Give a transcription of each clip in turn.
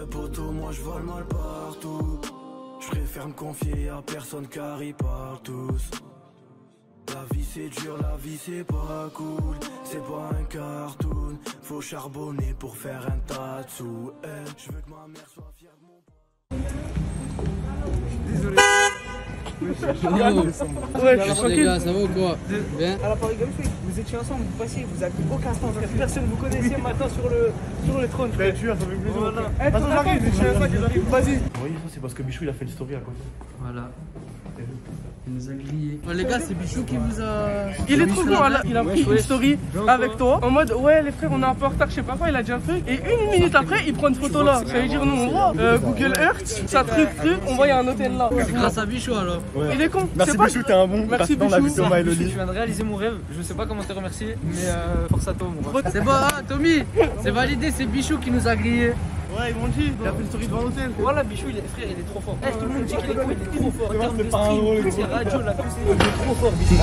Ouais poto, moi je vole mal partout. Je préfère me confier à personne car ils parlent tous. La vie c'est dur, la vie c'est pas cool. C'est pas un cartoon. Faut charbonner pour faire un tas de sous. Je veux que ma mère soit fière de mon... Désolé. Ouais, les gars, ça va ou quoi? Bien. À la Paris Games Week, vous étiez ensemble, vous passiez, vous avez aucun temps, personne vous connaissait maintenant sur le trône. Ben tu as, ça fait plaisir. Voilà. Vas-y. Oui, ça c'est parce que Bichou il a fait le story à côté. Voilà. Il nous a grillé. Oh, les gars, c'est Bichou qui vous a. Il est trop bon, il a pris une story avec toi en mode ouais les frères on est un peu en retard, je sais pas quoi, il a dit un truc et une minute après il prend une photo là. Ça veut dire nous on voit Google Earth, ça truc, on voit il y a un hôtel là. C'est grâce à Bichou alors. Il est con. Merci Bichou, t'es un bon. Merci Bichou. Bichou. Je viens de réaliser mon rêve, je sais pas comment te remercier, mais force à toi mon rêve. C'est bon, hein, Tommy, c'est validé, c'est Bichou qui nous a grillé. Ouais ils m'ont dit, il a fait une story devant l'hôtel. Voilà Bichou, il est frère, il est trop fort. Tout le monde dit qu'il est quoi, il est trop fort. En termes de pas un stream, drôle, c'est radio, la poussée, il est trop fort Bichou.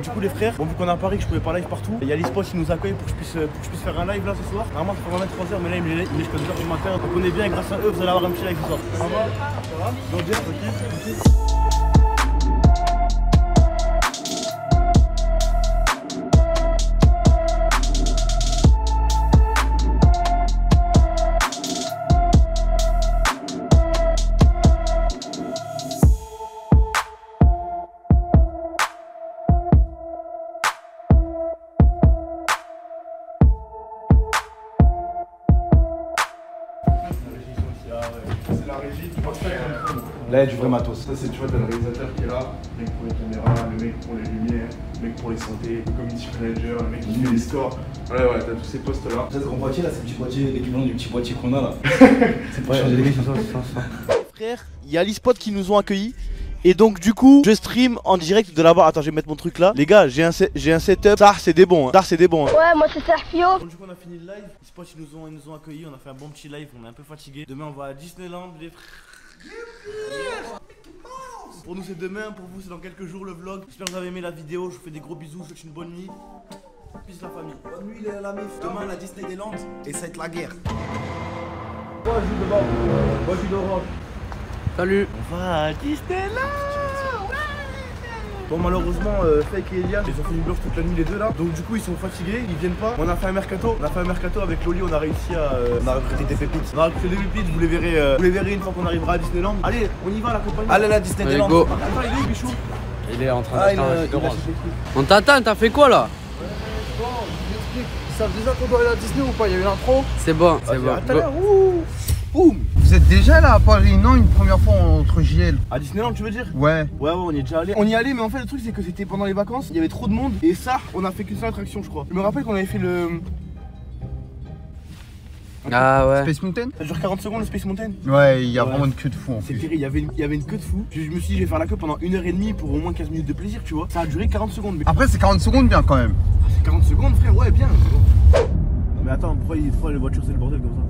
Du coup les frères, bon vu qu'on est à Paris que je pouvais pas live partout, il y a l'e-spot qui nous accueille pour que je puisse faire un live là ce soir. Normalement ça fait 23h mais là il est jusqu'à 2h du matin. Donc on est bien et grâce à eux vous allez avoir un petit live ce soir. Ça va? Donc bien, ok. Là, il y a du vrai matos. Ça, c'est, tu vois, t'as le réalisateur qui est là, le mec pour les caméras, le mec pour les lumières, le mec pour les santé, le community manager, le mec qui fait les scores. Ouais, ouais, t'as tous ces postes-là. Ça, ce grand boîtier là, c'est le petit boîtier, l'équivalent du petit boîtier qu'on a là. C'est pas changer les frères, il y a l'e-spot qui nous ont accueillis. Et donc du coup, je stream en direct de là-bas. Attends, je vais mettre mon truc là. Les gars, j'ai un setup. Ça, c'est des bons. Ça, c'est des bons. Ouais, moi c'est Sergio. Du coup, on a fini le live. l'e-spot, ils nous ont accueillis. On a fait un bon petit live. On est un peu fatigué. Demain, on va à Disneyland, les frères. Pour nous, c'est demain. Pour vous, c'est dans quelques jours le vlog. J'espère que vous avez aimé la vidéo. Je vous fais des gros bisous. Je vous souhaite une bonne nuit. Peace la famille. Bonne nuit, la mif. Demain, la Disneyland. Et ça va être la guerre. Moi, je joue devant. Moi, je joue d'orange. Salut. On va à Disneyland. Bon malheureusement Fake et Elias ils ont fait une bluff toute la nuit les deux là. Donc du coup ils sont fatigués, ils viennent pas. On a fait un mercato avec Loli, on a réussi à on a recruté des pépites. On a recruté des pépites, vous les verrez une fois qu'on arrivera à Disneyland. Allez, on y va la compagnie. Allez la Disneyland. Allez, go. Attends, il est où Bichou? Il est en train d'acheter un jus d'orange. On t'attend. t'attend, t'as fait quoi là? Bon, je m'explique, ils savent déjà qu'on doit aller à Disney ou pas? Il y a eu l'intro. C'est bon, c'est bon. Boum. Vous êtes déjà là à Paris, non? Une première fois entre JL. À Disneyland tu veux dire? Ouais. Ouais on y est déjà allé. On y allait mais en fait le truc c'est que c'était pendant les vacances, il y avait trop de monde et ça on a fait qu'une seule attraction je crois. Je me rappelle qu'on avait fait le... Ah ouais. Space Mountain? Ça dure 40 secondes le Space Mountain? Ouais, il y a vraiment une queue de fou en C'est plus. terrible, il y avait une queue de fou. Je me suis dit je vais faire la queue pendant 1h30 pour au moins 15 minutes de plaisir tu vois. Ça a duré 40 secondes mais... Après c'est 40 secondes bien quand même. C'est 40 secondes frère, ouais bien. Mais attends, pourquoi les voitures c'est le bordel comme ça?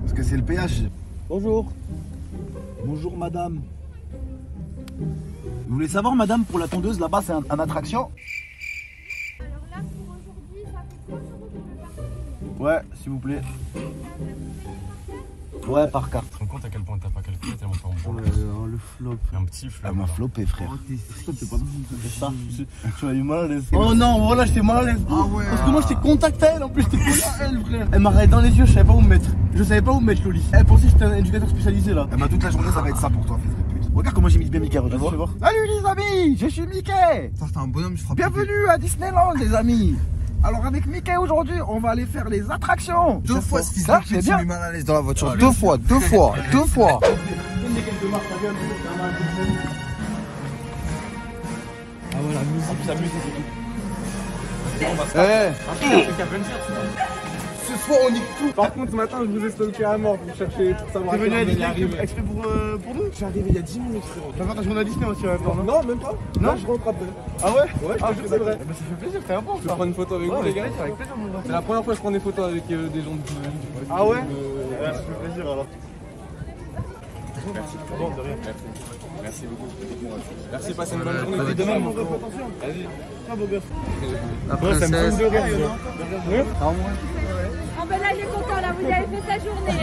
Parce que c'est le péage. Bonjour. Bonjour madame. Vous voulez savoir madame pour la tondeuse là-bas c'est un attraction? Alors là pour aujourd'hui, ça fait 3 euros pour le parking. Ouais, s'il vous plaît. Ouais, par carte. Tu te rends compte à quel point t'as pas calculé tellement t'es en bon. Le flop. Un petit flop. Elle m'a flopé frère. C'est pas ça. Tu as eu mal à l'aise. Oh non, voilà, j'étais mal à l'aise. Ah ouais. Parce que moi j'étais contact à elle, en plus j'étais collé à elle frère. Elle m'a regardé dans les yeux, je savais pas où me mettre. Je savais pas où me mettre Loli. Elle pensait que j'étais un éducateur spécialisé là. Eh bah toute la journée ça va être ça pour toi, fils de pute. Regarde comment j'ai mis bien Mickey, regarde. Salut les amis, je suis Mickey. Ça c'est un bonhomme, je frappe. Bienvenue à Disneyland les amis. Alors avec Mickey aujourd'hui, on va aller faire les attractions. Deux fois ce fils de pute, j'ai mis mal à l'aise dans la voiture. Deux fois. Ah ouais, la musique, la musique. Ce soir on nique tout. Par contre ce matin je vous ai stalké à mort pour chercher, pour savoir. T'es venu à Disney exprès pour nous? Je suis arrivé il y a 10 minutes frérot. T'as fait ta journée à Disney aussi en même temps, non? Non même pas. Non, je rentre après. Ah ouais? Ouais, je te jure c'est vrai. Bah ça fait plaisir, t'es un bon. Je vais prendre une photo avec vous les gars. Avec plaisir mon gars. C'est la première fois que je prends des photos avec des gens de... Ah ouais? Ouais, ça fait plaisir alors. Merci. Bon, de rien. Merci beaucoup. Merci, passez une bonne journée. De même, mon frère. Vas-y. Ah, beau gosse. La princesse. Ah ben là il est content là, vous avez fait sa journée.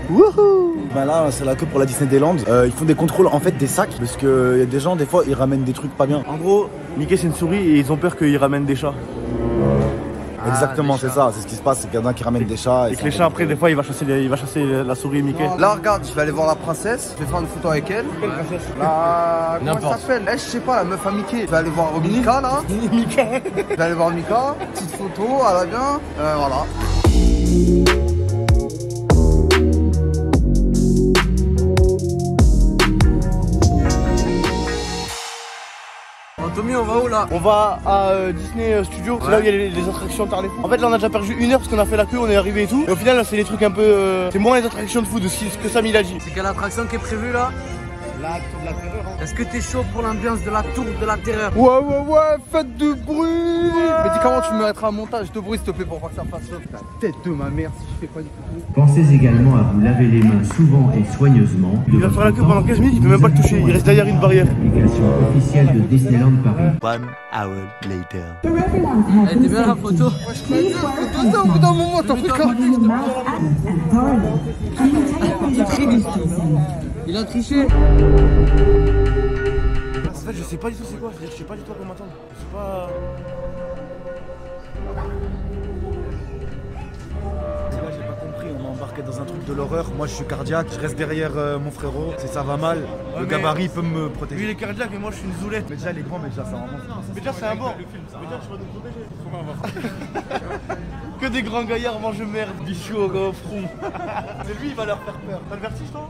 Wouhou! Bah là, c'est la queue pour la Disneyland. Ils font des contrôles en fait des sacs parce que y a des gens, des fois, ils ramènent des trucs pas bien. En gros, Mickey c'est une souris et ils ont peur qu'il ramène des chats. Exactement, c'est ça. C'est ce qui se passe. C'est qu'il y en a qui ramènent des chats. Et que les chats, après, des fois, il va chasser la souris et Mickey. Là, regarde, je vais aller voir la princesse. Je vais faire une photo avec elle. Quelle princesse? La. Comment elle s'appelle? Je sais pas, la meuf à Mickey. Je vais aller voir Mika là. Mickey. Je vais aller voir Mika. Petite photo, elle va bien. Voilà. Tommy, on va où là? On va à Disney Studio, c'est là où il y a les attractions Tarléfond. En fait là on a déjà perdu 1 heure parce qu'on a fait la queue, on est arrivé et tout. Et au final là c'est les trucs un peu... c'est moins les attractions de foot de ce que Sam il a dit. C'est quelle attraction qui est prévue là? La tour de la terreur. Hein. Est-ce que t'es chaud pour l'ambiance de la tour de la terreur? Ouais, faites du bruit. Mais dis comment tu me mettras un montage de bruit s'il te plaît pour pas que ça fasse la tête de ma mère si je fais pas du tout. Pensez également à vous laver les mains souvent et soigneusement. Il va faire la queue pendant 15 minutes, il peut même pas le toucher, il reste derrière une barrière. L'application officielle de Disneyland Paris. 1 hour later. Elle était bien la photo. Au bout d'un moment, t'en fais quoi? Il a triché. En fait je sais pas du tout c'est quoi, c'est-à-dire que je sais pas du tout à quoi m'attendre. Je sais pas... Là, j'ai pas compris, on m'a embarqué dans un truc de l'horreur. Moi, je suis cardiaque, je reste derrière mon frérot. Si ça va mal, le gabarit peut me protéger. Lui il est cardiaque mais moi je suis une zoulette. Mais déjà, il est grand, mais déjà, ça remonte. Mais déjà c'est un bon. Mais déjà je vais nous protéger. Que des grands gaillards mangent merde, bichou au front. C'est lui il va leur faire peur. T'as le vertige toi?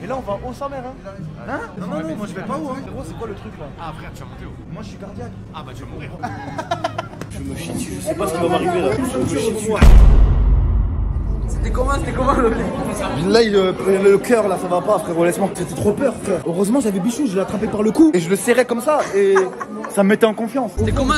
Et là on va haut sa mère hein. Non, moi je vais pas où hein. Frérot c'est quoi le truc là? Ah, frère, tu vas monter où? Moi, je suis cardiaque. Ah, bah, tu vas mourir. Je me chie dessus, je sais pas ce qui va m'arriver là. Je me chie dessus. C'était comment le Là, le cœur, là, ça va pas, frérot, laisse-moi. C'était trop peur, frère. Heureusement, j'avais Bichou, je l'ai attrapé par le cou et je le serrais comme ça et ça me mettait en confiance. C'était comment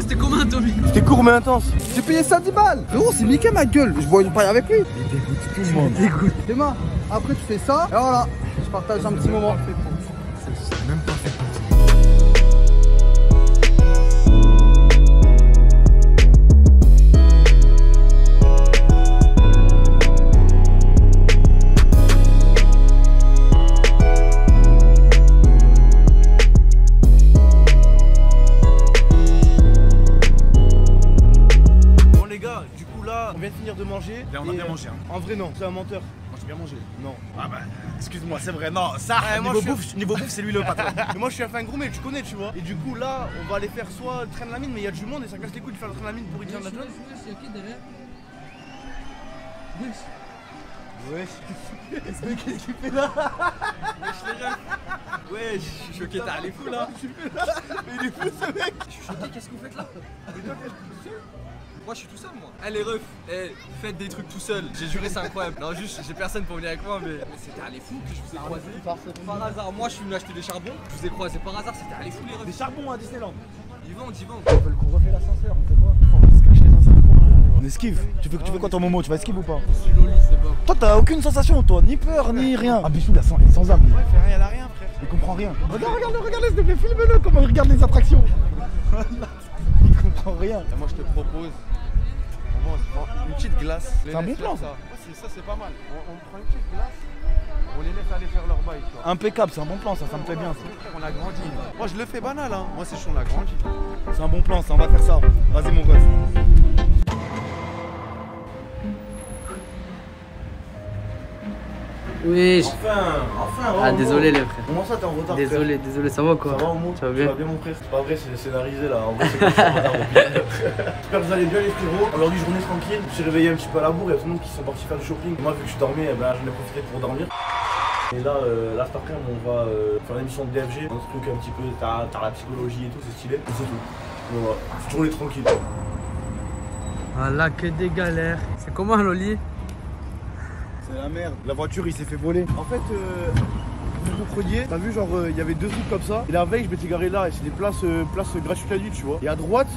Tommy? C'était court mais intense. J'ai payé ça 10 balles. Frérot, c'est Mickey ma gueule. Je bois une paille avec lui. Il dégoûte tout le monde. Dégoûte. Demain, après tu fais ça et voilà. Je partage un petit moment. C'est même pas fait pour ça. On vient de finir de manger. Là, on a bien mangé. Hein. En vrai, non, c'est un menteur. Moi, j'ai bien mangé. Non. Ah, bah, excuse-moi, c'est vrai. Non, ça, niveau bouffe, c'est lui le patron. Mais moi, je suis un fin gourmet, tu connais, tu vois. Et du coup, là, on va aller faire soit le train de la mine, mais il y a du monde et ça casse les couilles de faire le train de la mine pour Indiana Jones. Il y a qui derrière? Ouais. Qu'est-ce que tu fais là? Ouais, je suis choqué, t'as les fous là. Mais il est fou ce mec. Je suis choqué, qu'est-ce que vous faites là? Moi je suis tout seul moi. Eh les refs, faites des trucs tout seul. J'ai juré c'est incroyable. Non juste j'ai personne pour venir avec moi mais c'était à les fous que je vous ai croisé. Par hasard, moi je suis venu acheter des charbons, je vous ai croisé par hasard, c'était à les fous les refs. Des charbons à Disneyland. Ils vendent. Ils veulent qu'on refait l'ascenseur, on fait quoi? On va se cacher dans un coin. On esquive. Tu fais quoi ton Momo? Tu vas esquive ou pas? Je suis loli, c'est bon. Toi t'as aucune sensation toi, ni peur, ni rien. Ah Bichou il est sans âme. Ouais, fait rien, elle a rien frère. Il comprend rien. Regarde, s'il te plaît, filme-le comment il regarde les attractions. Il comprend rien. Et moi je te propose une petite glace. C'est un bon plan ça. Ouais, ça c'est pas mal. On prend une petite glace, on les laisse aller faire leur bail. Impeccable, c'est un bon plan ça, ça me plaît bien. On a grandi. Moi je le fais banal hein. Moi c'est chaud, on a grandi. C'est un bon plan ça, on va faire ça. Vas-y mon gosse. Oui. Enfin. Ah désolé les frères. Comment ça t'es en retard? Désolé, ça va quoi? Ça va au moins? Ça va bien? Ça va bien mon frère? C'est pas vrai, c'est scénarisé là. En vrai c'est comme ça. J'espère que vous allez bien les frérots. Aujourd'hui journée tranquille. Je me suis réveillé un petit peu à la bourre. Il y a tout le monde qui sont partis faire du shopping. Moi vu que je dormais, j'en ai profité pour dormir. Et là cet après-midi on va faire l'émission de DFG. Un truc un petit peu, t'as la psychologie et tout, c'est stylé. Et c'est tout. Voilà. Journée tranquille. Ah là que des galères. C'est comment Loli? C'est la merde. La voiture il s'est fait voler. En fait, vous compreniez, t'as vu genre il y avait deux trucs comme ça. Et la veille je m'étais garé là et c'est des places gratuites la nuit tu vois. Et à droite,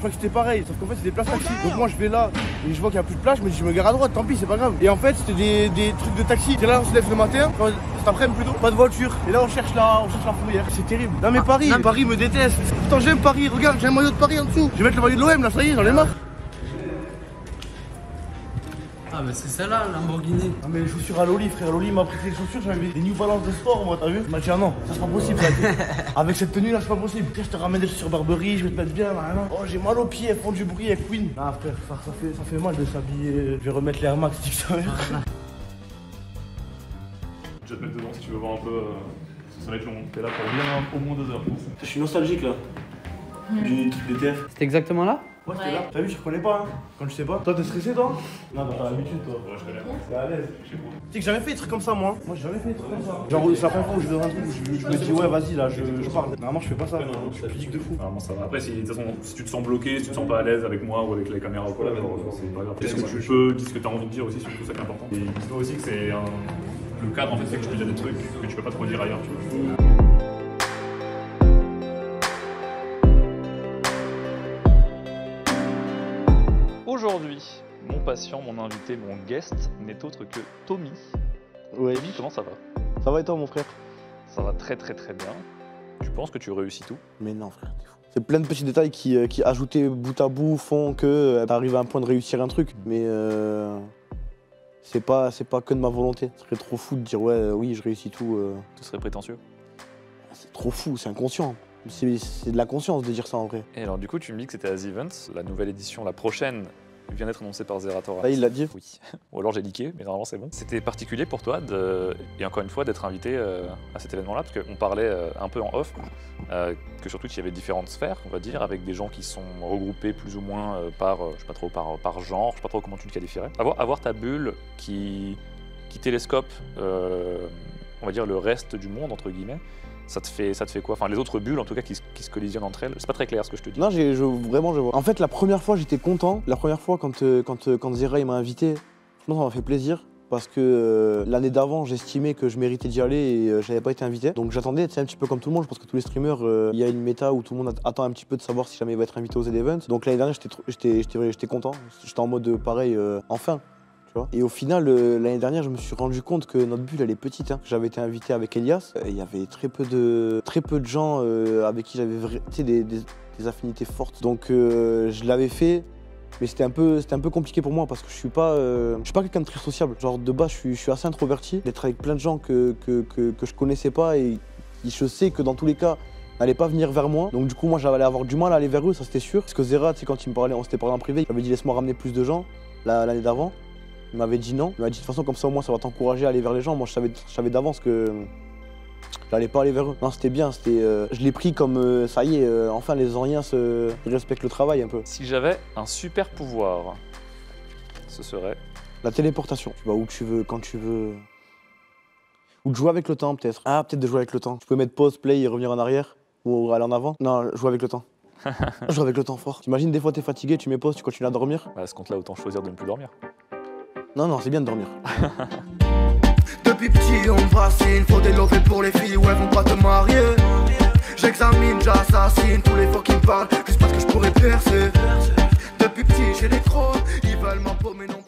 crois que c'était pareil, sauf qu'en fait, c'est des places taxi. Donc moi, je vais là et je vois qu'il n'y a plus de place, je me dis, je me gare à droite, tant pis, c'est pas grave. Et en fait, c'était des trucs de taxi. Et là, on se lève le matin, cet après-midi plutôt, pas de voiture. Et là, on cherche la fourrière. C'est terrible. Non, mais Paris me déteste. Pourtant, j'aime Paris, regarde, j'ai un maillot de Paris en dessous. Je vais mettre le maillot de l'OM là, ça y est, j'en ai marre. Ah bah c'est celle-là, Lamborghini. Ah mais les chaussures à Loli, frère, Loli m'a prêté les chaussures, j'avais des New Balance de sport, moi, t'as vu? Il m'a dit ah non, ça c'est pas possible, ça. Avec cette tenue là, c'est pas possible. Tiens, je te ramène des chaussures Burberry, je vais te mettre bien, là, là. Oh, j'ai mal aux pieds, elles font du bruit avec Queen. Ah frère, ça fait mal de s'habiller. Je vais remettre les Air Max, dis que ça va. Je vais te mettre dedans si tu veux voir un peu. Ça va être long, t'es là pour bien au moins 2 heures, je pense. Je suis nostalgique là. Du truc DTF. C'était exactement là? Ouais, c'était là. T'as vu, je reconnais pas, hein. Quand je sais pas. Toi, t'es stressé, toi? Non, t'as l'habitude, toi. Ouais, je connais. T'es à l'aise. Tu sais que j'ai jamais fait des trucs comme ça, moi. Moi, j'ai jamais fait des trucs comme ça. Genre, c'est la première fois où je vais dans un truc où je me dis, ouais, vas-y, là, je parle. Normalement, je fais pas ça. Je suis pudique de fou. Normalement, ça va. Après, si, de toute façon, si tu te sens bloqué, si tu te sens pas à l'aise avec moi ou avec la caméra ou quoi, c'est pas grave. Dis ce que tu peux, dis ce que t'as envie de dire aussi, surtout ça qui est important. Et dis-toi aussi que c'est le cadre, en fait, c'est que je peux dire des trucs que tu peux pas trop dire ailleurs, tu vois. Aujourd'hui, mon patient, mon invité, mon guest n'est autre que Tommy. Ouais. Tommy, comment ça va? Ça va et toi, mon frère? Ça va très très très bien. Tu penses que tu réussis tout? Mais non, frère, t'es fou. C'est plein de petits détails qui ajoutés bout à bout font que t'arrives à un point de réussir un truc. Mais c'est pas que de ma volonté. Ce serait trop fou de dire ouais, oui, je réussis tout. Ce serait prétentieux? C'est trop fou, c'est inconscient. C'est de la conscience de dire ça en vrai. Et alors du coup, tu me dis que c'était à The Event, la nouvelle édition, la prochaine, vient d'être annoncée par Zeratora. Là, il l'a dit? Oui. Ou alors j'ai leaké, mais normalement c'est bon. C'était particulier pour toi, et encore une fois, d'être invité à cet événement-là, parce qu'on parlait un peu en off, que surtout il y avait différentes sphères, on va dire, avec des gens qui sont regroupés plus ou moins par, je sais pas trop, par genre, je sais pas trop comment tu le qualifierais. Avoir ta bulle qui télescope, on va dire, le reste du monde, entre guillemets, ça te fait quoi? Enfin, les autres bulles, en tout cas, qui se collisionnent entre elles. C'est pas très clair ce que je te dis. Non, vraiment, je vois. En fait, la première fois, j'étais content. La première fois, quand Zera il m'a invité, ça m'a fait plaisir. Parce que l'année d'avant, j'estimais que je méritais d'y aller et j'avais pas été invité. Donc j'attendais, c'est un petit peu comme tout le monde. Je pense que tous les streamers, il y a une méta où tout le monde attend un petit peu de savoir si jamais il va être invité aux Z-Events. Donc l'année dernière, j'étais content. J'étais en mode pareil, enfin. Et au final, l'année dernière, je me suis rendu compte que notre bulle, elle est petite. Hein. J'avais été invité avec Elias. Il y avait très peu de gens avec qui j'avais des affinités fortes. Donc je l'avais fait, mais c'était un peu compliqué pour moi parce que je suis pas quelqu'un de très sociable. Genre de base, je suis assez introverti. D'être avec plein de gens que je connaissais pas et je sais que dans tous les cas, n'allait pas venir vers moi. Donc du coup, moi, j'allais avoir du mal à aller vers eux, ça c'était sûr. Parce que Zera, tu sais, quand il me parlait, on s'était parlé en privé, il m'avait dit laisse-moi ramener plus de gens l'année d'avant. Il m'avait dit non. Il m'a dit de toute façon comme ça au moins ça va t'encourager à aller vers les gens. Moi je savais d'avance que j'allais pas aller vers eux. Non c'était bien, je l'ai pris comme ça y est, enfin les Oriens respectent le travail un peu. Si j'avais un super pouvoir, ce serait la téléportation. Tu vas où tu veux, quand tu veux. Ou de jouer avec le temps peut-être. Ah peut-être de jouer avec le temps. Tu peux mettre pause, play et revenir en arrière. Ou aller en avant. Non, jouer avec le temps. Jouer avec le temps fort. T'imagines des fois t'es fatigué, tu mets pause, tu continues à dormir. À ce compte-là, autant choisir de ne plus dormir. Non, c'est bien de dormir. Depuis petit, on me fascine. Faut des lovés pour les filles, ouais, vont pas te marier. J'examine, j'assassine tous les fois qui me parlent, juste parce que je pourrais percer. Depuis petit, j'ai les crocs, ils veulent m'empaumer, non.